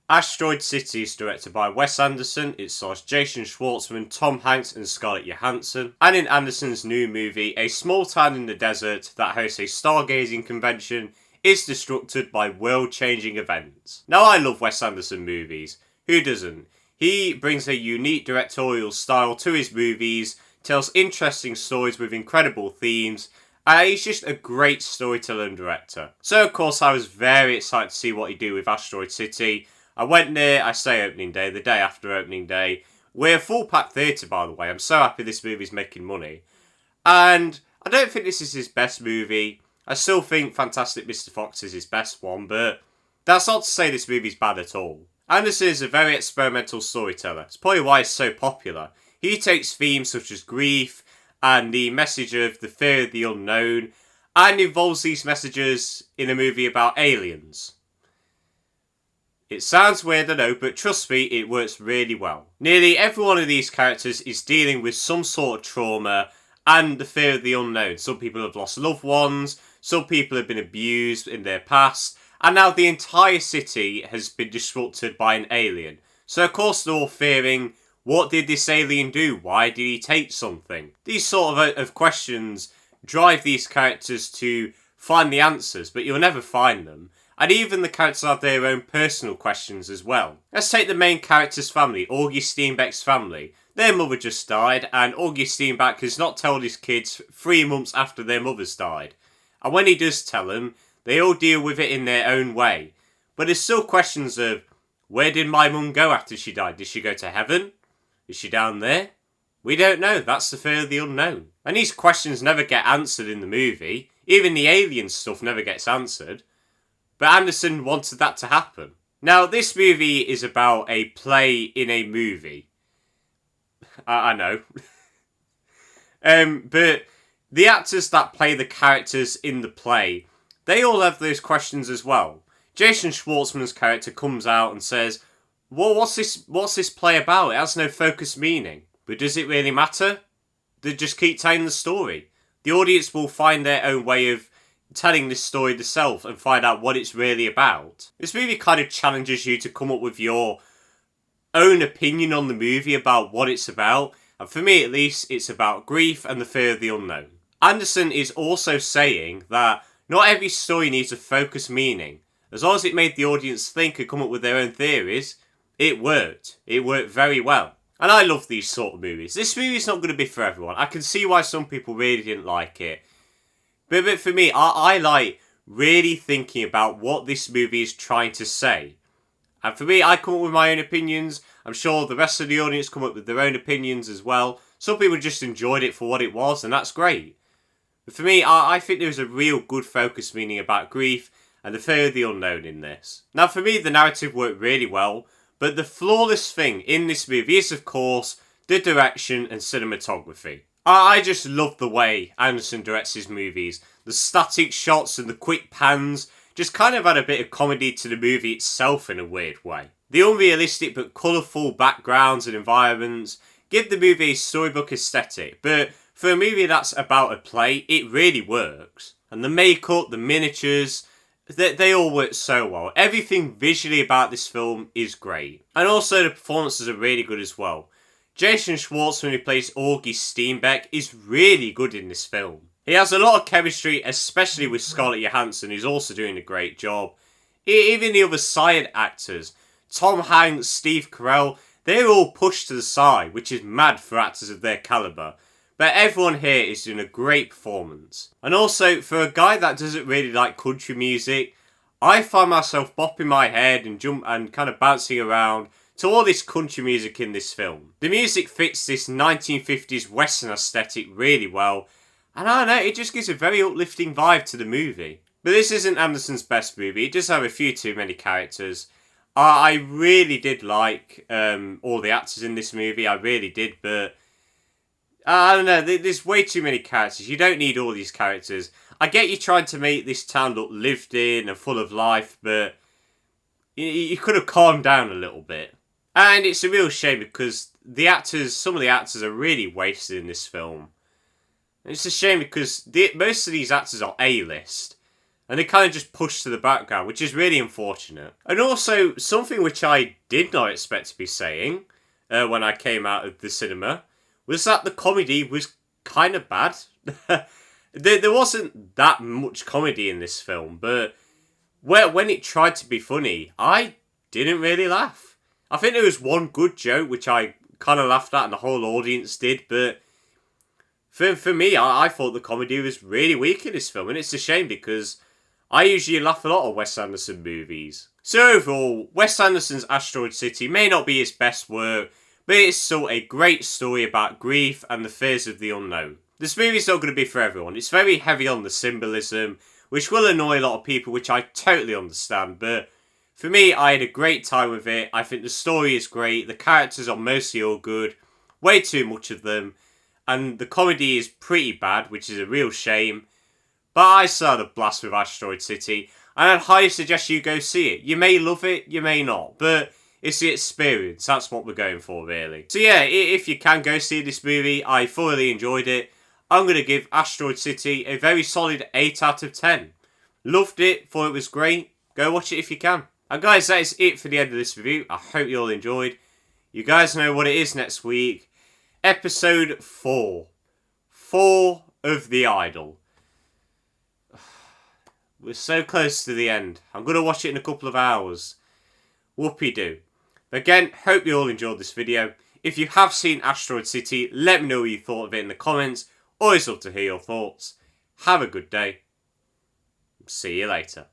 Asteroid City is directed by Wes Anderson. It stars Jason Schwartzman, Tom Hanks and Scarlett Johansson. And in Anderson's new movie, a small town in the desert that hosts a stargazing convention is disrupted by world-changing events. Now, I love Wes Anderson movies. Who doesn't? He brings a unique directorial style to his movies, tells interesting stories with incredible themes, and he's just a great storyteller and director. So, of course, I was very excited to see what he'd do with Asteroid City. I went there, I say opening day, the day after opening day. We're a full-packed theatre, by the way. I'm so happy this movie's making money. And I don't think this is his best movie. I still think Fantastic Mr. Fox is his best one, but that's not to say this movie's bad at all. Anderson is a very experimental storyteller. It's probably why he's so popular. He takes themes such as grief and the message of the fear of the unknown and involves these messages in a movie about aliens. It sounds weird, I know, but trust me, it works really well. Nearly every one of these characters is dealing with some sort of trauma and the fear of the unknown. Some people have lost loved ones, some people have been abused in their past, and now the entire city has been disrupted by an alien. So of course they're all fearing, what did this alien do? Why did he take something? These sort of questions drive these characters to find the answers, but you'll never find them. And even the characters have their own personal questions as well. Let's take the main character's family, Augie Steenbeck's family. Their mother just died, and Augie Steenbeck has not told his kids 3 months after their mothers died. And when he does tell them, they all deal with it in their own way. But there's still questions of, where did my mum go after she died? Did she go to heaven? Is she down there? We don't know, that's the fear of the unknown. And these questions never get answered in the movie. Even the alien stuff never gets answered. But Anderson wanted that to happen. Now, this movie is about a play in a movie. I know. But the actors that play the characters in the play, they all have those questions as well. Jason Schwartzman's character comes out and says, well, what's this play about? It has no focused meaning. But does it really matter? They just keep telling the story. The audience will find their own way of telling this story themselves and find out what it's really about. This movie kind of challenges you to come up with your own opinion on the movie about what it's about. And for me, at least, it's about grief and the fear of the unknown. Anderson is also saying that not every story needs a focused meaning. As long as it made the audience think and come up with their own theories, it worked. It worked very well. And I love these sort of movies. This movie's not going to be for everyone. I can see why some people really didn't like it. But for me, I like really thinking about what this movie is trying to say. And for me, I come up with my own opinions. I'm sure the rest of the audience come up with their own opinions as well. Some people just enjoyed it for what it was, and that's great. But for me, I think there's a real good focus meaning about grief and the fear of the unknown in this. Now, for me, the narrative worked really well. But the flawless thing in this movie is, of course, the direction and cinematography. I just love the way Anderson directs his movies. The static shots and the quick pans just kind of add a bit of comedy to the movie itself in a weird way. The unrealistic but colourful backgrounds and environments give the movie a storybook aesthetic, but for a movie that's about a play, it really works. And the makeup, the miniatures, they all work so well. Everything visually about this film is great. And also the performances are really good as well. Jason Schwartzman, who plays Augie Steenbeck, is really good in this film. He has a lot of chemistry, especially with Scarlett Johansson, who's also doing a great job. Even the other side actors, Tom Hanks, Steve Carell, they're all pushed to the side, which is mad for actors of their calibre. But everyone here is doing a great performance. And also, for a guy that doesn't really like country music, I find myself bopping my head and kind of bouncing around to all this country music in this film. The music fits this 1950s Western aesthetic really well, and I don't know, it just gives a very uplifting vibe to the movie. But this isn't Anderson's best movie, it does have a few too many characters. I really did like all the actors in this movie, I really did, but I don't know, there's way too many characters. You don't need all these characters. I get you trying to make this town look lived in and full of life, but you could have calmed down a little bit. And it's a real shame because some of the actors are really wasted in this film. And it's a shame because most of these actors are A-list. And they kind of just pushed to the background, which is really unfortunate. And also, something which I did not expect to be saying when I came out of the cinema was that the comedy was kind of bad. There wasn't that much comedy in this film, but when it tried to be funny, I didn't really laugh. I think there was one good joke which I kind of laughed at and the whole audience did, but for me, I thought the comedy was really weak in this film, and it's a shame because I usually laugh a lot at Wes Anderson movies. So overall, Wes Anderson's Asteroid City may not be his best work, but it's still a great story about grief and the fears of the unknown. This movie's not going to be for everyone. It's very heavy on the symbolism, which will annoy a lot of people, which I totally understand, but for me, I had a great time with it. I think the story is great, the characters are mostly all good, way too much of them, and the comedy is pretty bad, which is a real shame. But I still had a blast with Asteroid City, and I'd highly suggest you go see it. You may love it, you may not, but it's the experience. That's what we're going for, really. So yeah, if you can go see this movie, I thoroughly enjoyed it. I'm going to give Asteroid City a very solid 8 out of 10. Loved it, thought it was great. Go watch it if you can. And guys, that is it for the end of this review. I hope you all enjoyed. You guys know what it is next week. Episode 4. 4 of The Idol. We're so close to the end. I'm going to watch it in a couple of hours. Whoopie-doo. Again, hope you all enjoyed this video. If you have seen Asteroid City, let me know what you thought of it in the comments. Always love to hear your thoughts. Have a good day. See you later.